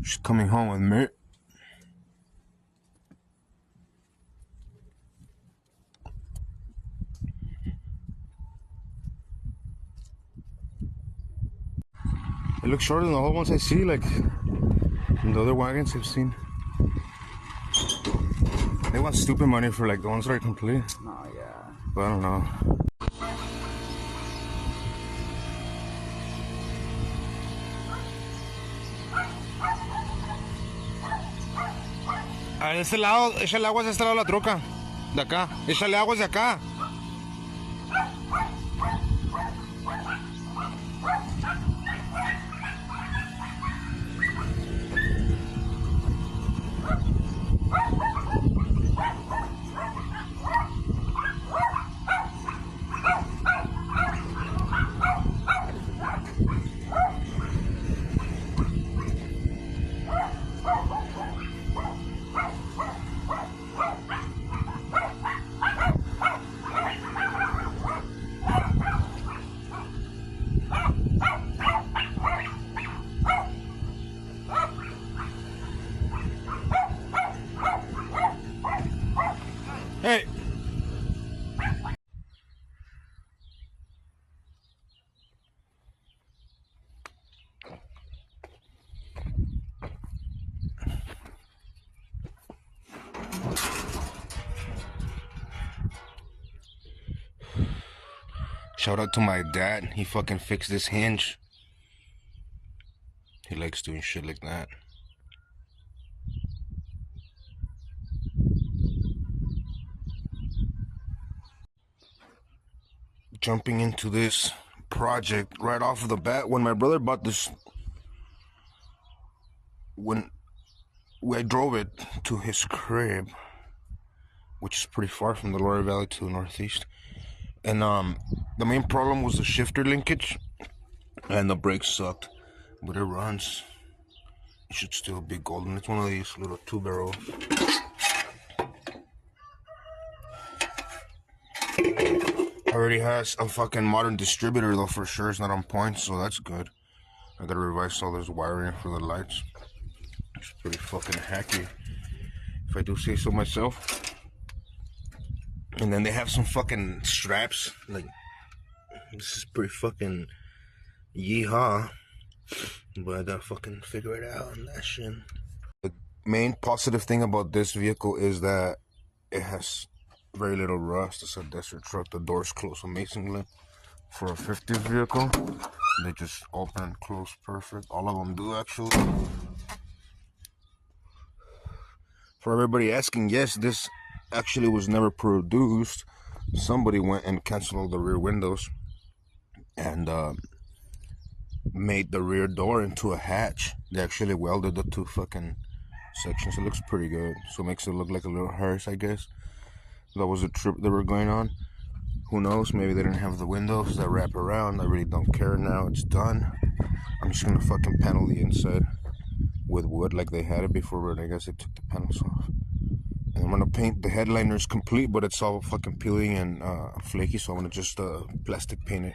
She's coming home with me. It looks shorter than the whole ones I see, like the other wagons I've seen. They want stupid money for like the ones that are complete. Oh yeah. But I don't know. A este lado, échale agua de este lado de la troca. De acá, échale agua de acá. Hey. Shout out to my dad. He fucking fixed this hinge. He likes doing shit like that. Jumping into this project right off of the bat, when my brother bought this, when I drove it to his crib, which is pretty far from the Lower Valley to the northeast, and the main problem was the shifter linkage, and the brakes sucked, but it runs. It should still be golden. It's one of these little 2-barrel. Already has a fucking modern distributor though, for sure. It's not on point, so that's good. I gotta revise all this wiring for the lights. It's pretty fucking hacky, if I do say so myself. And then they have some fucking straps. Like, this is pretty fucking yeehaw. But I gotta fucking figure it out and that shit. The main positive thing about this vehicle is that it has very little rust. It's a desert truck. The doors close amazingly. For a 50s vehicle, they just open and close perfect. All of them do, actually. For everybody asking, yes, this actually was never produced. Somebody went and canceled all the rear windows and made the rear door into a hatch. They actually welded the two fucking sections. It looks pretty good. So it makes it look like a little hearse, I guess. That was a trip they were going on. Who knows? Maybe they didn't have the windows that wrap around. I really don't care now. It's done. I'm just gonna fucking panel the inside with wood like they had it before, but I guess they took the panels off. And I'm gonna paint the headliners complete, but it's all fucking peeling and flaky, so I'm gonna just plastic paint it,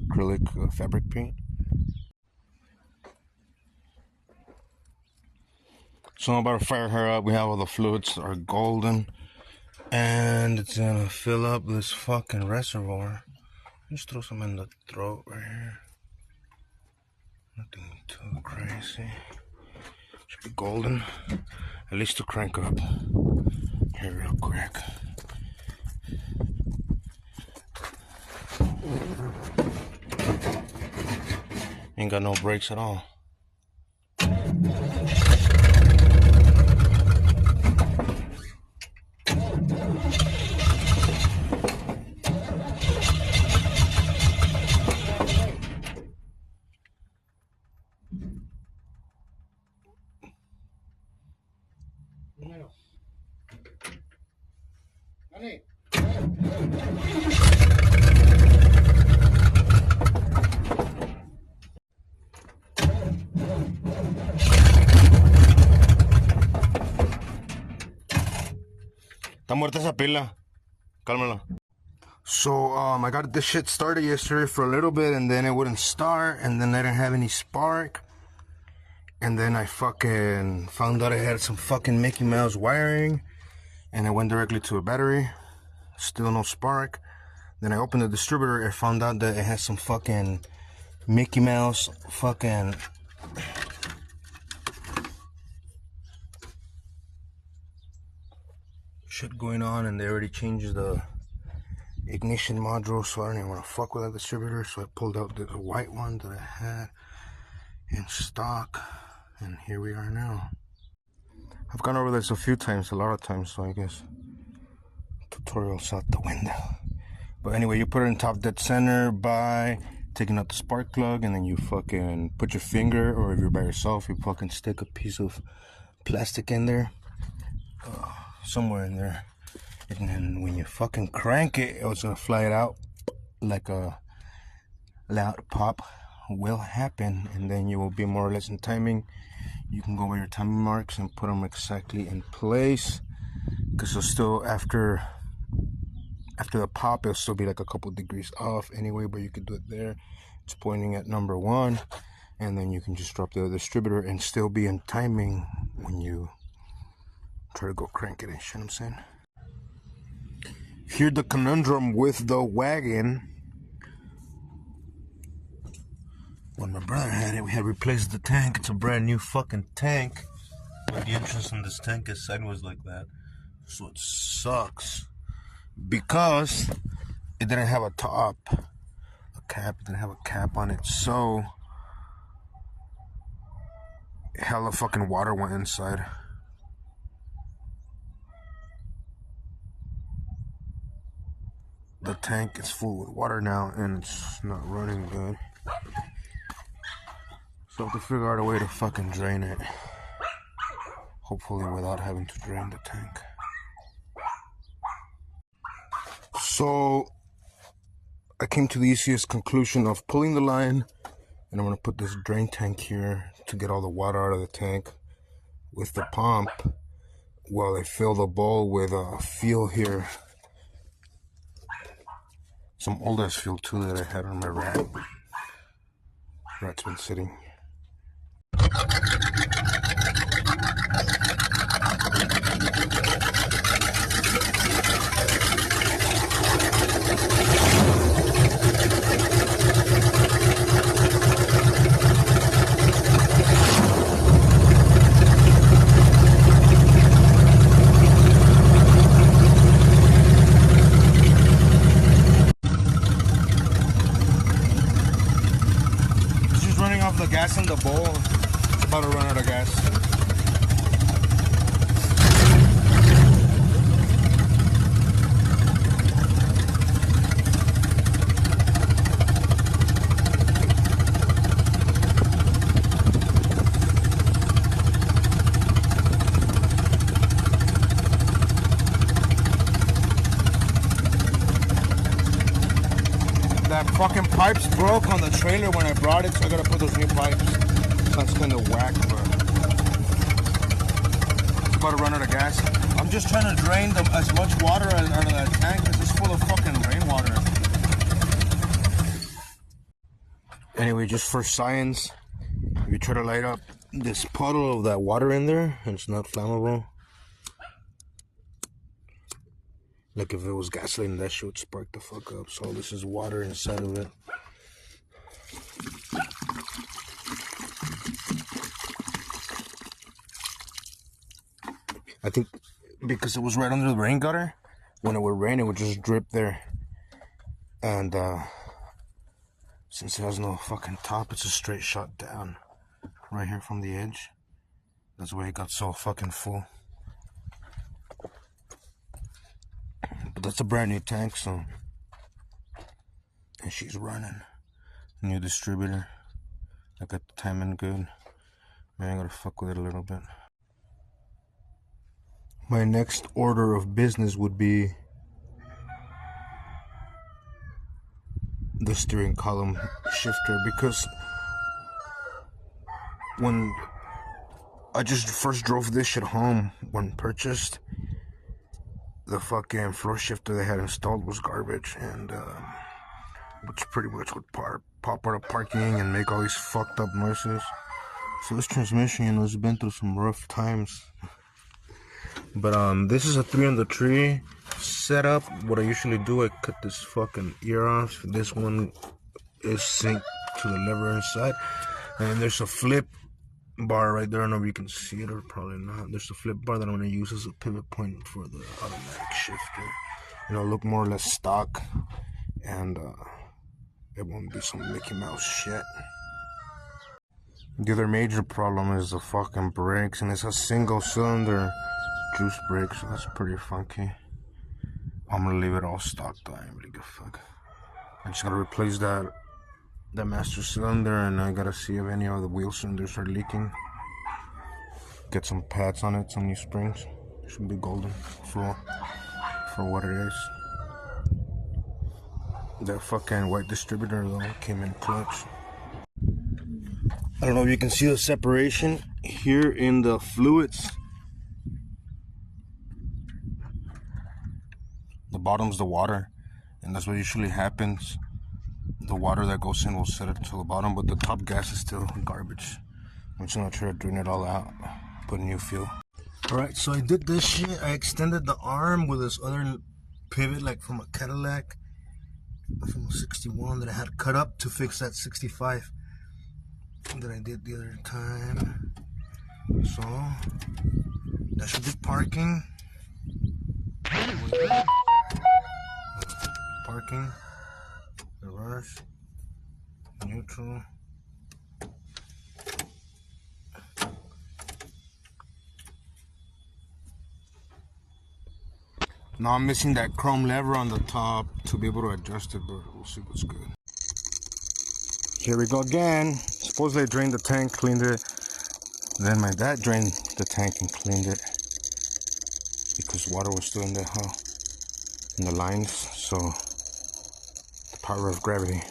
acrylic fabric paint. So I'm about to fire her up. We have all the fluids that are golden. And it's gonna fill up this fucking reservoir. Just throw some in the throat right here. Nothing too crazy. Should be golden. At least to crank up. Here real quick. Ain't got no brakes at all. Está muerta esa pila. Cálmala. So, I got this shit started yesterday for a little bit, and then it wouldn't start, and then I didn't have any spark. And then I fucking found out I had some fucking Mickey Mouse wiring, and I went directly to a battery. Still no spark. Then I opened the distributor and found out that it has some fucking Mickey Mouse fucking shit going on, and they already changed the ignition module, so I don't even want to fuck with that distributor. So I pulled out the white one that I had in stock, and here we are now. I've gone over this a few times, a lot of times, so I guess tutorial's out the window. But anyway, you put it in top dead center by taking out the spark plug, and then you fucking put your finger, or if you're by yourself, you fucking stick a piece of plastic in there, somewhere in there, and then when you fucking crank it, it's gonna fly it out like a loud pop will happen, and then you will be more or less in timing. You can go by your timing marks and put them exactly in place, because it'll still, after the pop, it'll still be like a couple degrees off anyway, but you could do it there. It's pointing at number 1, and then you can just drop the distributor and still be in timing when you try to go crank it and shit. I'm saying, here's the conundrum with the wagon. When my brother had it, we had replaced the tank. It's a brand new fucking tank, but the entrance on this tank is sideways like that, so it sucks because it didn't have a top, a cap. It didn't have a cap on it, so hella fucking water went inside. The tank is full with water now, and it's not running good. So I have to figure out a way to fucking drain it. Hopefully without having to drain the tank. So I came to the easiest conclusion of pulling the line, and I'm gonna put this drain tank here to get all the water out of the tank with the pump while I fill the bowl with fuel here. Some old ass fuel too that I had on my rat. Rat's been sitting. The gas in the bowl, it's about to run out of gas. That fucking pipes broke on the trailer when I brought it, so I gotta put those new pipes. That's kind of whack, but it's about to run out of gas. I'm just trying to drain as much water out of that tank because it's full of fucking rainwater. Anyway, just for science, if you try to light up this puddle of that water in there, and it's not flammable. Like if it was gasoline, that shit would spark the fuck up. So this is water inside of it. I think because it was right under the rain gutter, when it would rain, it would just drip there. And since it has no fucking top, it's a straight shot down right here from the edge. That's why it got so fucking full. But that's a brand new tank, so. And she's running. New distributor. I got the timing good. Maybe I gotta fuck with it a little bit. My next order of business would be the steering column shifter, because when I just first drove this shit home when purchased, the fucking floor shifter they had installed was garbage, and which pretty much would pop out of parking and make all these fucked up noises. So this transmission, you know, has been through some rough times. But this is a 3 on the tree setup. What I usually do, I cut this fucking ear off. This one is synced to the lever inside, and there's a flip bar right there. I don't know if you can see it or probably not. There's a flip bar that I'm gonna use as a pivot point for the automatic shifter. You know, look more or less stock, and it won't be some Mickey Mouse shit. The other major problem is the fucking brakes, and it's a single cylinder juice brake, so that's pretty funky. I'm gonna leave it all stock though. I ain't really give a fuck. I just gotta replace that master cylinder, and I gotta see if any of the wheel cylinders are leaking. Get some pads on it, some new springs. Should be golden for what it is. That fucking white distributor though came in clutch. I don't know if you can see the separation here in the fluids. The bottom's the water, and that's what usually happens. The water that goes in will set it to the bottom, but the top gas is still garbage. I'm just gonna try to drain it all out, put new fuel. Alright, so I did this shit. I extended the arm with this other pivot, like from a Cadillac, from a 61 that I had cut up to fix that 65 that I did the other time. So that should be parking. Parking, reverse, neutral. Now I'm missing that chrome lever on the top to be able to adjust it, but we'll see what's good. Here we go again. Supposedly I drained the tank, cleaned it. Then my dad drained the tank and cleaned it because water was still in the lines. So the power of gravity.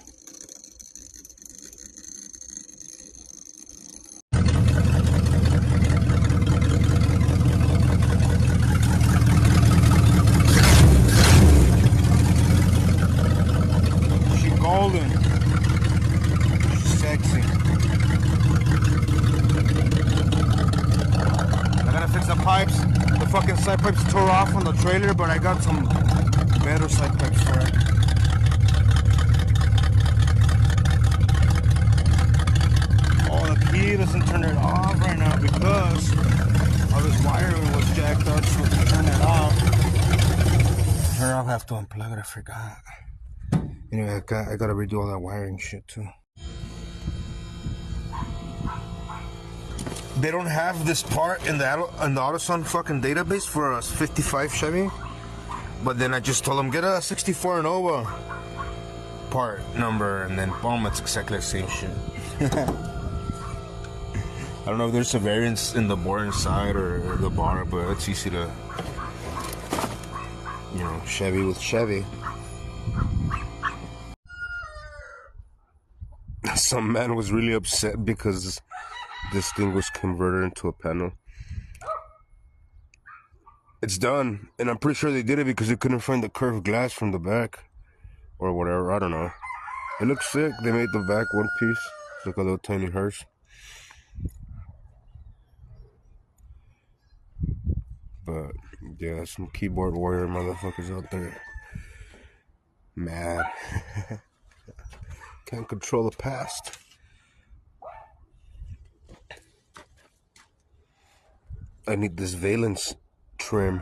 She's golden. She's sexy. I gotta fix the pipes. The fucking side pipes tore off on the trailer, but I got some better side pipes for it. Oh, the key doesn't turn it off right now because all this wiring was jacked up, so to turn it off. Turn it off, I have to unplug it, I forgot. Anyway, I gotta redo all that wiring shit too. They don't have this part in the AutoZone fucking database for a 55 Chevy. But then I just told them, get a 64 and over part number, and then boom, it's exactly the same shit. I don't know if there's a variance in the bore inside or the bar, but it's easy to, you know, Chevy with Chevy. Some man was really upset because this thing was converted into a panel. It's done, and I'm pretty sure they did it because they couldn't find the curved glass from the back or whatever. I don't know. It looks sick. They made the back one piece. It's like a little tiny hearse. But yeah, some keyboard warrior motherfuckers out there mad. Can't control the past. I need this valence trim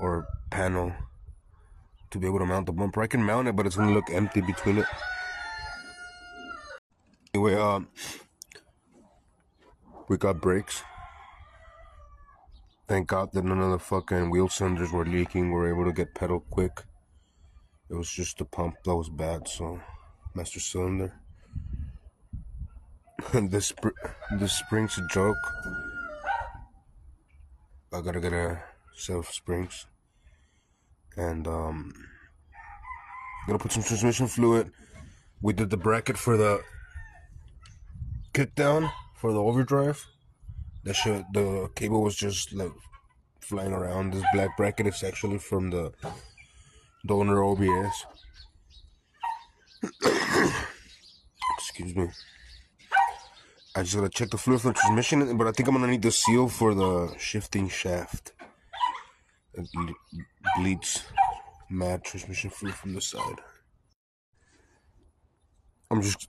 or panel to be able to mount the bumper. I can mount it, but it's gonna look empty between it. Anyway, we got brakes. Thank God that none of the fucking wheel cylinders were leaking. We were able to get pedal quick. It was just the pump that was bad, so master cylinder. this spring's a joke. I gotta get a set of springs, and gonna put some transmission fluid. We did the bracket for the kick down for the overdrive. The cable was just like flying around. This black bracket is actually from the donor OBS. Excuse me. I just gotta check the fluid for the transmission, but I think I'm gonna need the seal for the shifting shaft. It bleeds mad transmission fluid from the side. I'm just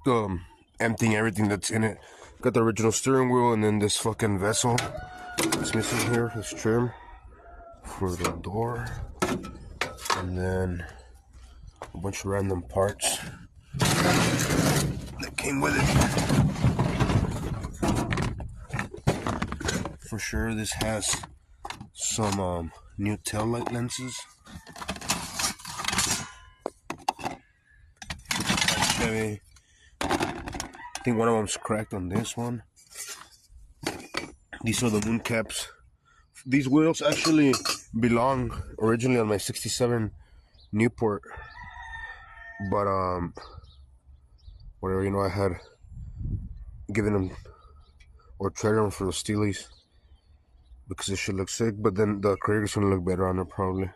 emptying everything that's in it. Got the original steering wheel and then this fucking vessel that's missing here, this trim for the door, and then a bunch of random parts that came with it. For sure this has some new taillight lenses. Chevy. I think one of them's cracked on this one. These are the moon caps. These wheels actually belong originally on my 67 Newport, but whatever, you know, I had given them or traded them for the Steelies because it should look sick, but then the Krieger's gonna look better on it probably.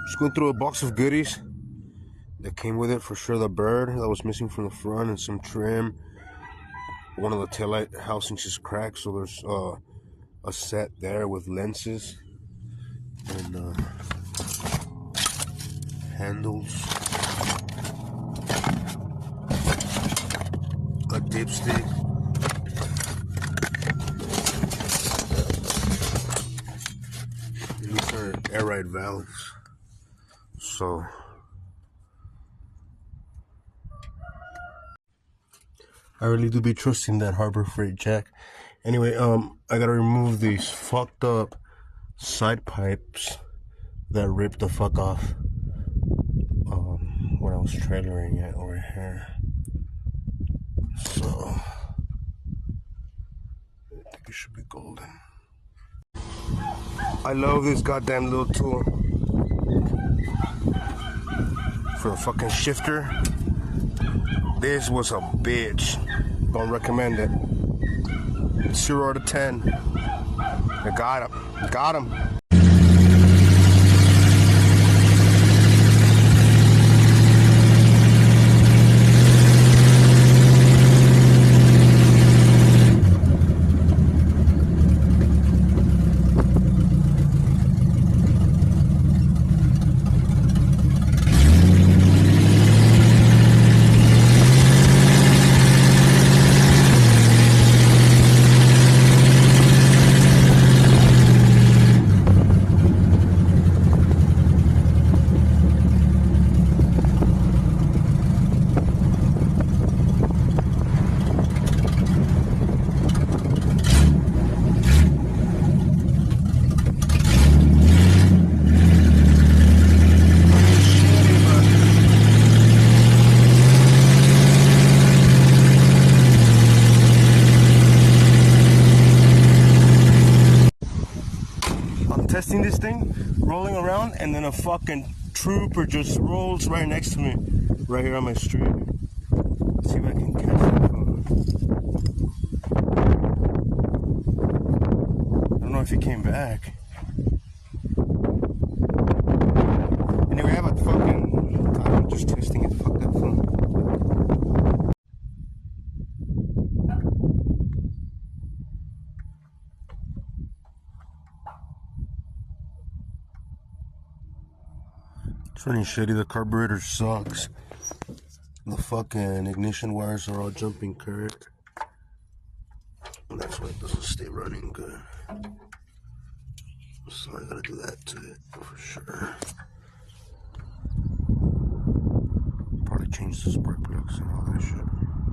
Just going through a box of goodies that came with it. For sure, the bird that was missing from the front and some trim. One of the taillight housings is cracked, so there's a set there with lenses and handles, a dipstick, and these are air ride valves. So I really do be trusting that Harbor Freight jack. Anyway, I gotta remove these fucked up side pipes that ripped the fuck off when I was trailering it over here. So I think it should be golden. I love this goddamn little tool for a fucking shifter. This was a bitch. Don't recommend it. 0 to 10. I got him. Got him. Testing this thing, rolling around, and then a fucking trooper just rolls right next to me, right here on my street. Let's see if I can catch that. I don't know if he came back. Anyway, I have a fucking, I'm just testing it. Fuck that phone. It's running shitty. The carburetor sucks. The fucking ignition wires are all jumping current, and that's why it doesn't stay running good. So I gotta do that to it for sure. Probably change the spark plugs and all that shit.